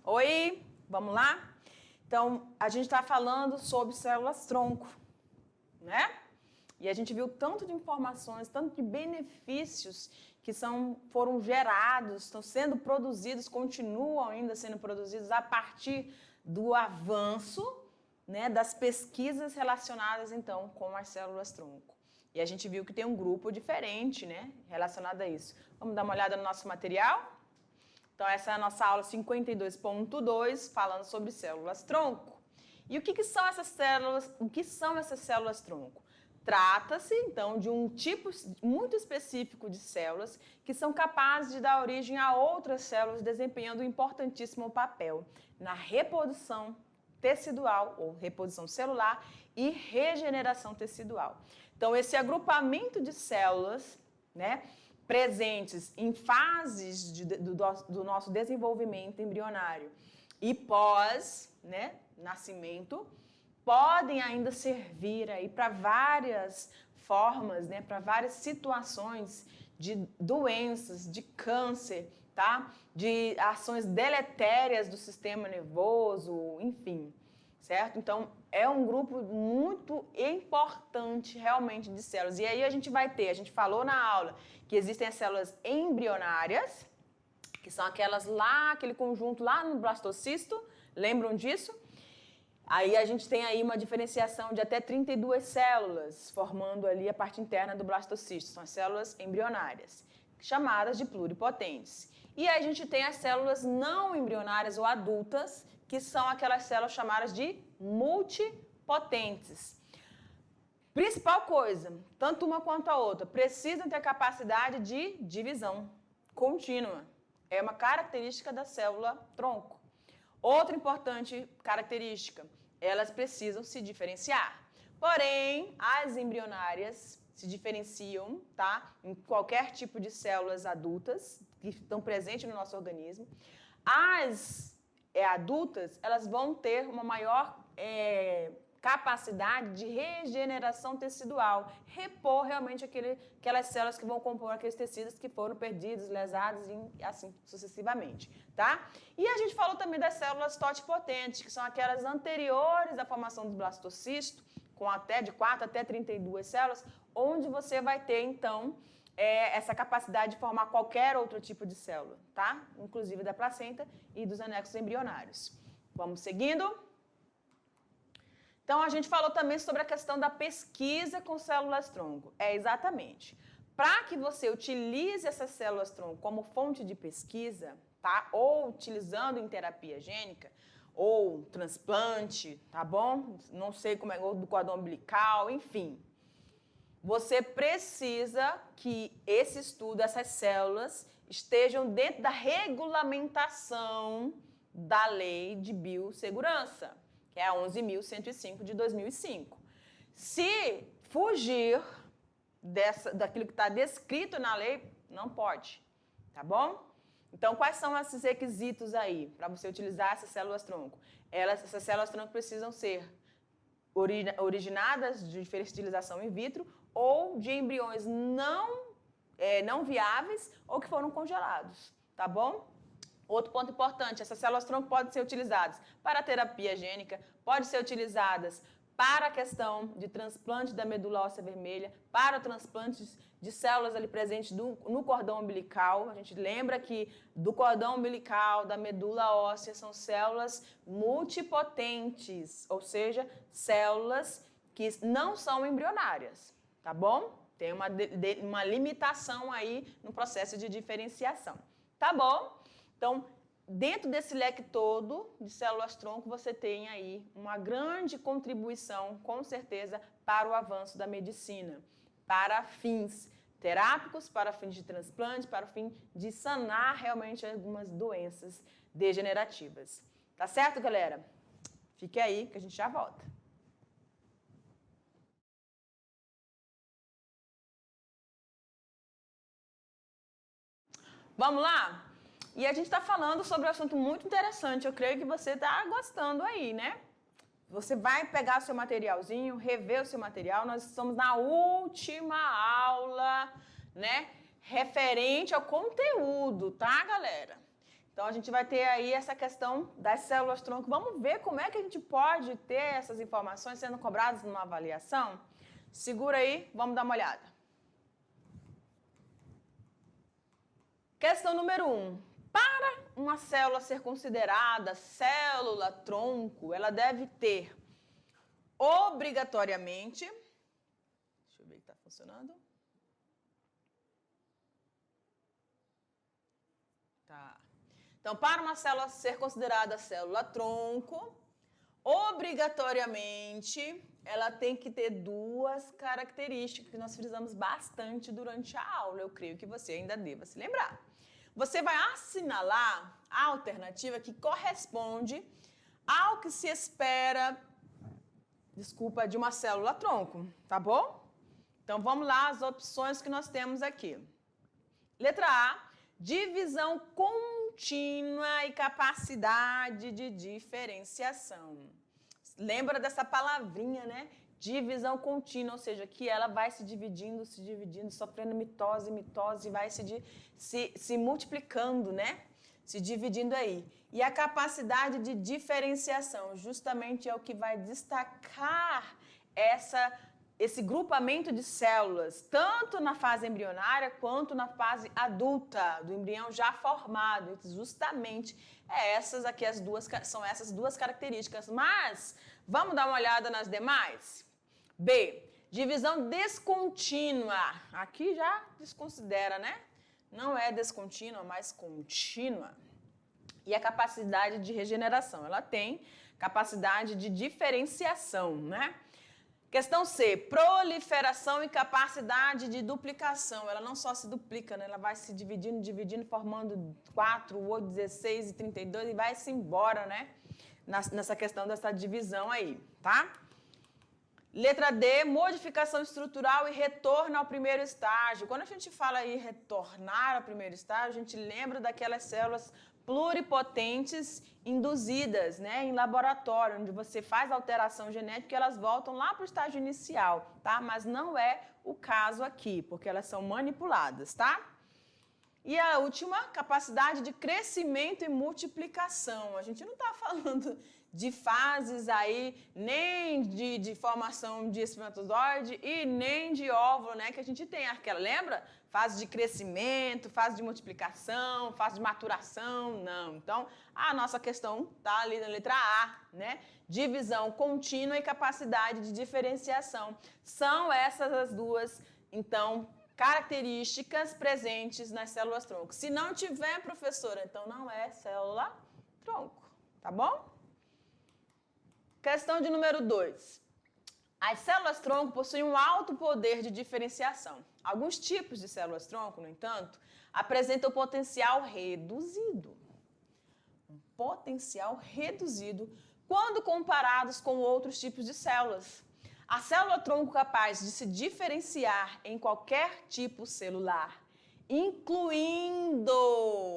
Oi, vamos lá? Então, a gente está falando sobre células-tronco, né? E a gente viu tanto de informações, tanto de benefícios que foram gerados, estão sendo produzidos, continuam ainda sendo produzidos a partir do avanço, né, das pesquisas relacionadas, então, com as células-tronco. E a gente viu que tem um grupo diferente, né, relacionado a isso. Vamos dar uma olhada no nosso material? Então, essa é a nossa aula 52.2, falando sobre células-tronco. E o que são essas células? O que são essas células-tronco? Trata-se, então, de um tipo muito específico de células que são capazes de dar origem a outras células, desempenhando um importantíssimo papel na reprodução tecidual, ou reposição celular, e regeneração tecidual. Então, esse agrupamento de células, né, presentes em fases do nosso desenvolvimento embrionário e pós, né, nascimento, podem ainda servir aí para várias formas, né, para várias situações de doenças, de câncer, tá? De ações deletérias do sistema nervoso, enfim, certo? Então, é um grupo muito importante realmente de células. E aí a gente falou na aula que existem as células embrionárias, que são aquele conjunto lá no blastocisto, lembram disso? Aí a gente tem aí uma diferenciação de até 32 células, formando ali a parte interna do blastocisto, são as células embrionárias, chamadas de pluripotentes. E aí a gente tem as células não embrionárias ou adultas, que são aquelas células chamadas de multipotentes. Principal coisa, tanto uma quanto a outra, precisam ter capacidade de divisão contínua. É uma característica da célula-tronco. Outra importante característica, elas precisam se diferenciar. Porém, as embrionárias se diferenciam, tá? Em qualquer tipo de células adultas que estão presentes no nosso organismo. As adultas, elas vão ter uma maior capacidade de regeneração tecidual, repor realmente aquelas células que vão compor aqueles tecidos que foram perdidos, lesados e assim sucessivamente, tá? E a gente falou também das células totipotentes, que são aquelas anteriores à formação do blastocisto, com de 4 até 32 células, onde você vai ter, então, essa capacidade de formar qualquer outro tipo de célula, tá? Inclusive da placenta e dos anexos embrionários. Vamos seguindo? Então, a gente falou também sobre a questão da pesquisa com células-tronco. Exatamente. Para que você utilize essas células-tronco como fonte de pesquisa, tá? Ou utilizando em terapia gênica, ou transplante, tá bom? Não sei como é, ou do cordão umbilical, enfim. Você precisa que esse estudo, essas células, estejam dentro da regulamentação da Lei de Biossegurança, que é a 11.105 de 2005. Se fugir daquilo que está descrito na lei, não pode, tá bom? Então, quais são esses requisitos aí para você utilizar essas células-tronco? Essas células-tronco precisam ser originadas de fertilização in vitro ou de embriões não viáveis ou que foram congelados, tá bom? Outro ponto importante, essas células-tronco podem ser utilizadas para terapia gênica, podem ser utilizadas para a questão de transplante da medula óssea vermelha, para transplantes de células ali presentes no cordão umbilical. A gente lembra que do cordão umbilical, da medula óssea, são células multipotentes, ou seja, células que não são embrionárias, tá bom? Tem uma limitação aí no processo de diferenciação, tá bom? Então, dentro desse leque todo de células-tronco, você tem aí uma grande contribuição, com certeza, para o avanço da medicina, para fins terápicos, para fins de transplante, para o fim de sanar realmente algumas doenças degenerativas. Tá certo, galera? Fique aí que a gente já volta. Vamos lá? E a gente está falando sobre um assunto muito interessante. Eu creio que você está gostando aí, né? Você vai pegar o seu materialzinho, rever o seu material. Nós estamos na última aula, né? Referente ao conteúdo, tá, galera? Então, a gente vai ter aí essa questão das células-tronco. Vamos ver como é que a gente pode ter essas informações sendo cobradas numa avaliação? Segura aí, vamos dar uma olhada. Questão número 1. Para uma célula ser considerada célula-tronco, ela deve ter obrigatoriamente... Deixa eu ver que está funcionando. Tá. Então, para uma célula ser considerada célula-tronco, obrigatoriamente, ela tem que ter duas características que nós frisamos bastante durante a aula. Eu creio que você ainda deva se lembrar. Você vai assinalar a alternativa que corresponde ao que se espera, de uma célula-tronco, tá bom? Então, vamos lá as opções que nós temos aqui. Letra A, divisão contínua e capacidade de diferenciação. Lembra dessa palavrinha, né? Divisão contínua, ou seja, que ela vai se dividindo, sofrendo mitose, e vai se multiplicando, né? Se dividindo aí. E a capacidade de diferenciação, justamente é o que vai destacar esse grupamento de células, tanto na fase embrionária quanto na fase adulta, do embrião já formado. Justamente são essas duas características. Mas vamos dar uma olhada nas demais? B, divisão descontínua. Aqui já desconsidera, né? Não é descontínua, mas contínua. E a capacidade de regeneração. Ela tem capacidade de diferenciação, né? Questão C, proliferação e capacidade de duplicação. Ela não só se duplica, né? Ela vai se dividindo, formando 4, 8, 16 e 32 e vai-se embora, né? Nessa questão dessa divisão aí, tá? Letra D, modificação estrutural e retorno ao primeiro estágio. Quando a gente fala em retornar ao primeiro estágio, a gente lembra daquelas células pluripotentes induzidas, né, em laboratório, onde você faz alteração genética e elas voltam lá para o estágio inicial, tá? Mas não é o caso aqui, porque elas são manipuladas, tá? E a última, capacidade de crescimento e multiplicação. A gente não está falando de fases aí, nem de formação de espermatozoide e nem de óvulo, né? Que a gente tem aquela, lembra? Fase de crescimento, fase de multiplicação, fase de maturação, não. Então, a nossa questão está ali na letra A, né? Divisão contínua e capacidade de diferenciação. São essas as duas, então, características presentes nas células-tronco. Se não tiver, professora, então não é célula-tronco, tá bom? Questão de número 2. As células-tronco possuem um alto poder de diferenciação. Alguns tipos de células-tronco, no entanto, apresentam potencial reduzido. Um potencial reduzido quando comparados com outros tipos de células. A célula-tronco capaz de se diferenciar em qualquer tipo celular, incluindo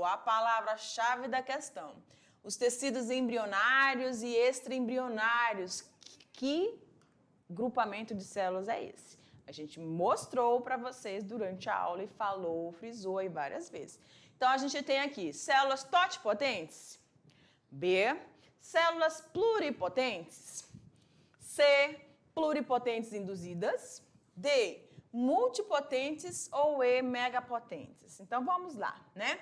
a palavra-chave da questão, os tecidos embrionários e extraembrionários. Que grupamento de células é esse? A gente mostrou para vocês durante a aula e falou, frisou aí várias vezes. Então, a gente tem aqui células totipotentes, B, células pluripotentes, C, pluripotentes induzidas, D, multipotentes ou E, megapotentes. Então, vamos lá, né?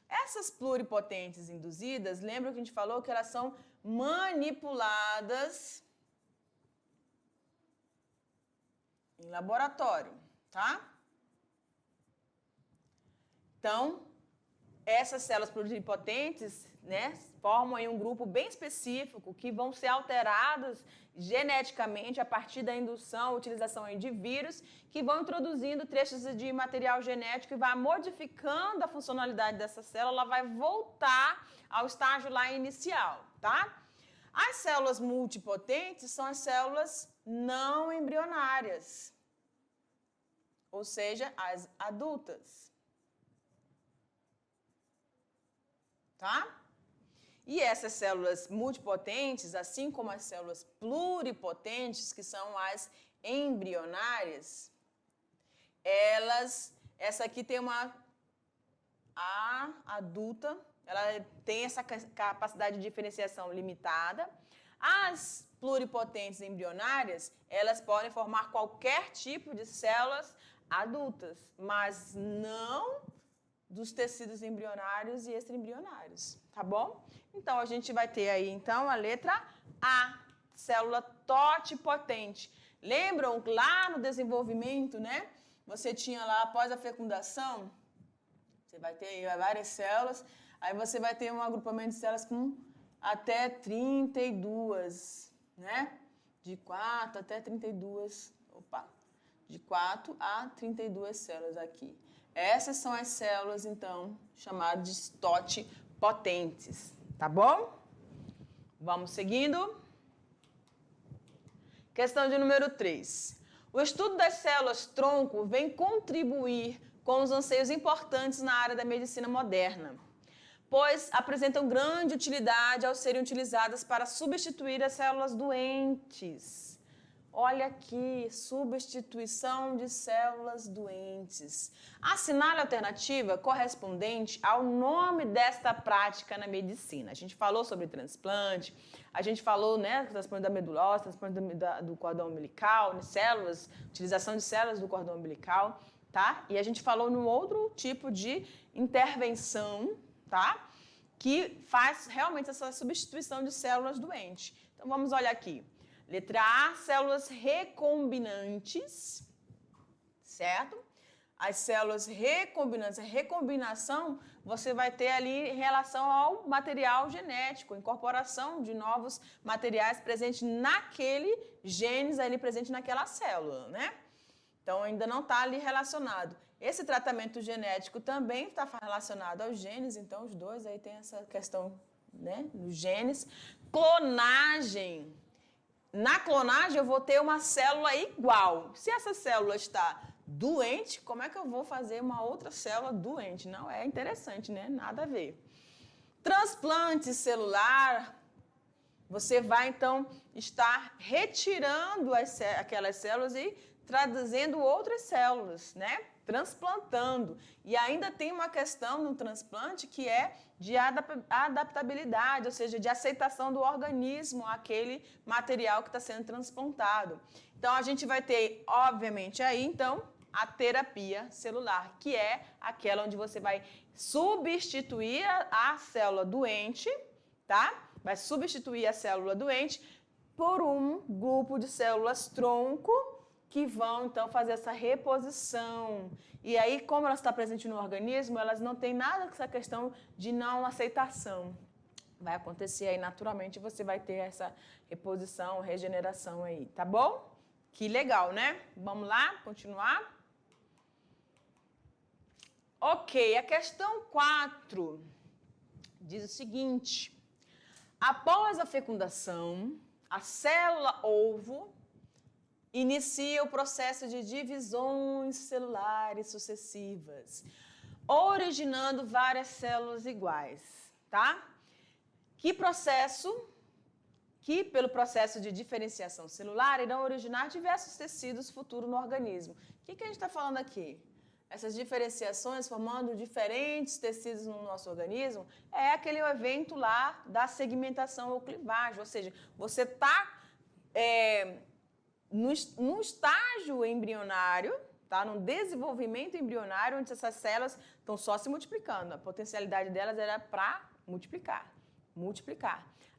Essas pluripotentes induzidas, lembra que a gente falou que elas são manipuladas em laboratório, tá? Então, essas células pluripotentes, né, formam aí um grupo bem específico que vão ser alteradas geneticamente a partir da indução, utilização aí de vírus, que vão introduzindo trechos de material genético e vai modificando a funcionalidade dessa célula, ela vai voltar ao estágio lá inicial, tá? As células multipotentes são as células não embrionárias, ou seja, as adultas. Tá? E essas células multipotentes, assim como as células pluripotentes, que são as embrionárias, essa aqui tem a adulta, ela tem essa capacidade de diferenciação limitada. As pluripotentes embrionárias, elas podem formar qualquer tipo de células adultas, mas não dos tecidos embrionários e extraembrionários, tá bom? Então, a gente vai ter aí, então, a letra A, célula totipotente. Lembram lá no desenvolvimento, né? Você tinha lá, após a fecundação, você vai ter aí várias células, aí você vai ter um agrupamento de células com até 32, né? De 4 até 32, de 4 a 32 células aqui. Essas são as células, então, chamadas de totipotentes, tá bom? Vamos seguindo. Questão de número 3. O estudo das células-tronco vem contribuir com os anseios importantes na área da medicina moderna, pois apresentam grande utilidade ao serem utilizadas para substituir as células doentes. Olha aqui, substituição de células doentes. Assinale a alternativa correspondente ao nome desta prática na medicina. A gente falou sobre transplante, a gente falou, né, transplante da medula óssea, transplante do cordão umbilical, né, células, utilização de células do cordão umbilical, tá? E a gente falou num outro tipo de intervenção, tá? Que faz realmente essa substituição de células doentes. Então, vamos olhar aqui. Letra A, células recombinantes, certo? As células recombinantes, a recombinação, você vai ter ali em relação ao material genético, incorporação de novos materiais presentes naquele genes ali presente naquela célula, né? Então, ainda não está ali relacionado. Esse tratamento genético também está relacionado aos genes, então os dois aí tem essa questão, né, dos genes. Clonagem. Na clonagem, eu vou ter uma célula igual. Se essa célula está doente, como é que eu vou fazer uma outra célula doente? Não é interessante, né? Nada a ver. Transplante celular, você vai, então, estar retirando aquelas células e trazendo outras células, né? Transplantando. E ainda tem uma questão no transplante que é de adaptabilidade, ou seja, de aceitação do organismo àquele material que está sendo transplantado. Então, a gente vai ter, obviamente, aí, então, a terapia celular, que é aquela onde você vai substituir a célula doente, tá? Vai substituir a célula doente por um grupo de células-tronco que vão, então, fazer essa reposição. E aí, como ela está presente no organismo, elas não têm nada com essa questão de não aceitação. Vai acontecer aí naturalmente, você vai ter essa reposição, regeneração aí, tá bom? Que legal, né? Vamos lá, continuar? Ok, a questão 4 diz o seguinte: após a fecundação, a célula ovo inicia o processo de divisões celulares sucessivas, originando várias células iguais, tá? Que pelo processo de diferenciação celular, irão originar diversos tecidos futuros no organismo. O que a gente está falando aqui? Essas diferenciações formando diferentes tecidos no nosso organismo é aquele evento lá da segmentação ou clivagem, ou seja, você está no estágio embrionário, tá? No desenvolvimento embrionário, onde essas células estão só se multiplicando. A potencialidade delas era para multiplicar.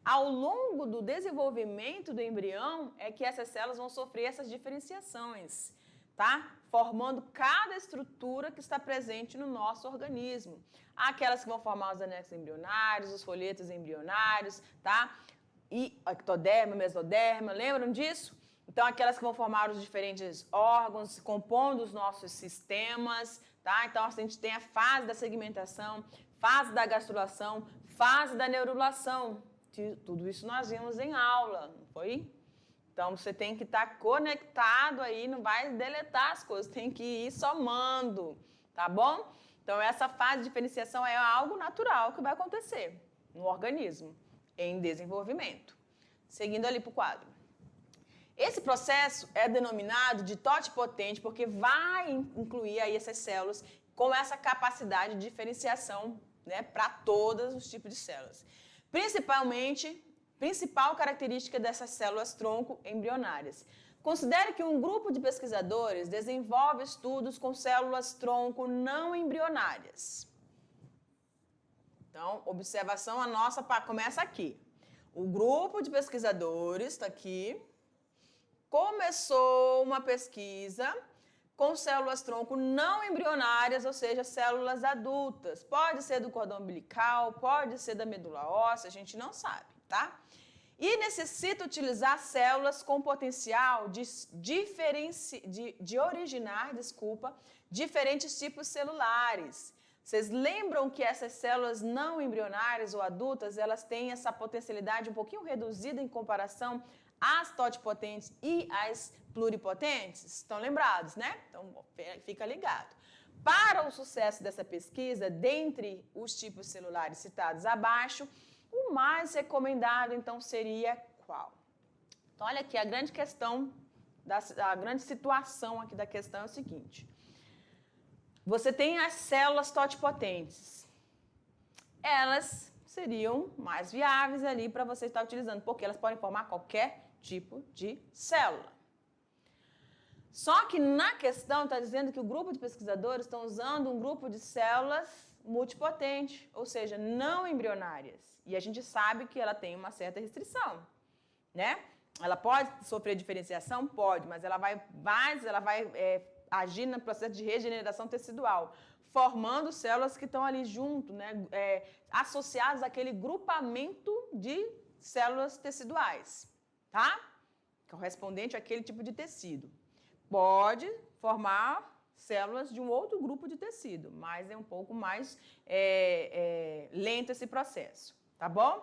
Ao longo do desenvolvimento do embrião, é que essas células vão sofrer essas diferenciações, tá? Formando cada estrutura que está presente no nosso organismo. Há aquelas que vão formar os anexos embrionários, os folhetos embrionários, tá? E ectoderma, mesoderma, lembram disso? Então, aquelas que vão formar os diferentes órgãos, compondo os nossos sistemas, tá? Então, a gente tem a fase da segmentação, fase da gastrulação, fase da neurulação. Tudo isso nós vimos em aula, não foi? Então, você tem que estar conectado aí, não vai deletar as coisas, tem que ir somando, tá bom? Então, essa fase de diferenciação é algo natural que vai acontecer no organismo, em desenvolvimento. Seguindo ali para o quadro. Esse processo é denominado de totipotente porque vai incluir aí essas células com essa capacidade de diferenciação né, para todos os tipos de células. Principal característica dessas células-tronco embrionárias. Considere que um grupo de pesquisadores desenvolve estudos com células-tronco não embrionárias. Então, observação a nossa começa aqui. O grupo de pesquisadores, está aqui, começou uma pesquisa com células-tronco não embrionárias, ou seja, células adultas. Pode ser do cordão umbilical, pode ser da medula óssea, a gente não sabe, tá? E necessita utilizar células com potencial de originar, diferentes tipos celulares. Vocês lembram que essas células não embrionárias ou adultas, elas têm essa potencialidade um pouquinho reduzida em comparação às totipotentes e às pluripotentes? Estão lembrados, né? Então, fica ligado. Para o sucesso dessa pesquisa, dentre os tipos celulares citados abaixo, o mais recomendado, então, seria qual? Então, olha aqui, a grande questão, a grande situação aqui da questão é o seguinte. Você tem as células totipotentes. Elas seriam mais viáveis ali para você estar utilizando, porque elas podem formar qualquer tipo de célula. Só que na questão está dizendo que o grupo de pesquisadores estão usando um grupo de células multipotente, ou seja, não embrionárias. E a gente sabe que ela tem uma certa restrição, né? Ela pode sofrer diferenciação? Pode, mas ela vai agir no processo de regeneração tecidual, formando células que estão ali junto, né? Associadas àquele grupamento de células teciduais, tá? Correspondente àquele tipo de tecido. Pode formar células de um outro grupo de tecido, mas é um pouco mais lento esse processo, tá bom?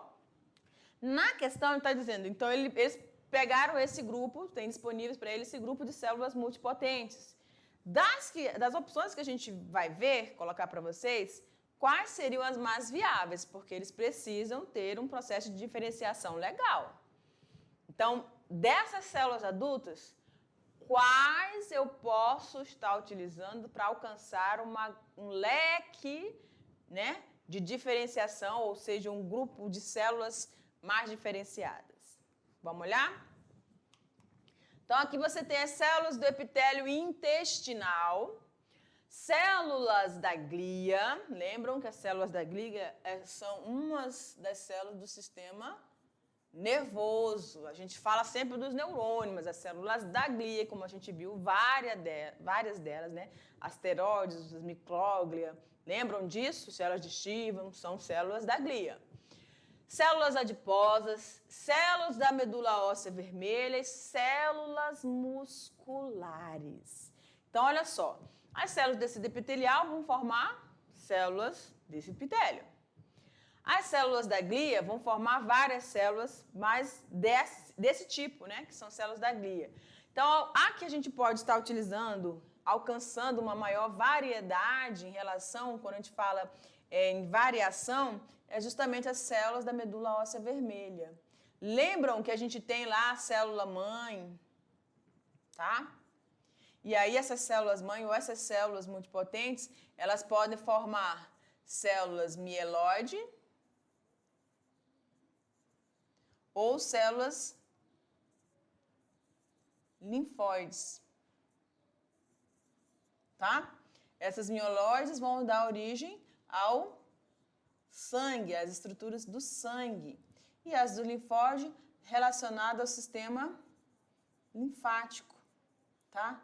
Na questão, ele está dizendo, então eles pegaram esse grupo, tem disponíveis para eles esse grupo de células multipotentes. Das opções que a gente vai ver, colocar para vocês, quais seriam as mais viáveis? Porque eles precisam ter um processo de diferenciação legal. Então, dessas células adultas, quais eu posso estar utilizando para alcançar um leque, né, de diferenciação, ou seja, um grupo de células mais diferenciadas? Vamos olhar? Então, aqui você tem as células do epitélio intestinal, células da glia. Lembram que as células da glia são umas das células do sistema nervoso. A gente fala sempre dos neurônios, mas as células da glia, como a gente viu, várias delas, né? Asteroides, as micróglia. Lembram disso? Células de Schwann são células da glia. Células adiposas, células da medula óssea vermelha e células musculares. Então, olha só, as células desse epitelial vão formar células desse epitélio. As células da glia vão formar várias células mais desse tipo, né, que são células da glia. Então, a que a gente pode estar utilizando, alcançando uma maior variedade em relação, quando a gente fala em variação, é justamente as células da medula óssea vermelha. Lembram que a gente tem lá a célula-mãe, tá? E aí essas células-mãe ou essas células multipotentes, elas podem formar células mieloide ou células linfóides, tá? Essas mieloides vão dar origem ao sangue, às estruturas do sangue. E as do linfóide relacionadas ao sistema linfático, tá?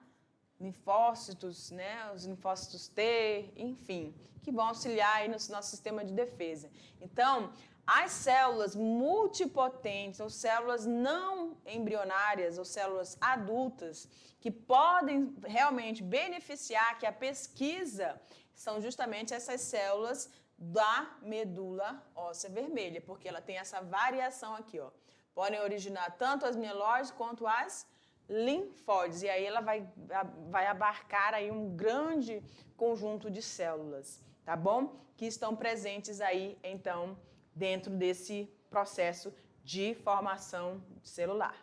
Linfócitos, né? Os linfócitos T, enfim, que vão auxiliar aí no nosso sistema de defesa. Então, as células multipotentes, ou células não embrionárias, ou células adultas, que podem realmente beneficiar que a pesquisa, são justamente essas células da medula óssea vermelha, porque ela tem essa variação aqui, ó. Podem originar tanto as mieloides quanto as linfóides, e aí ela vai abarcar aí um grande conjunto de células, tá bom? Que estão presentes aí, então, dentro desse processo de formação celular.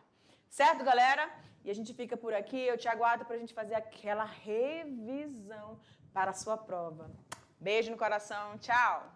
Certo, galera? E a gente fica por aqui, eu te aguardo para a gente fazer aquela revisão para a sua prova. Beijo no coração, tchau!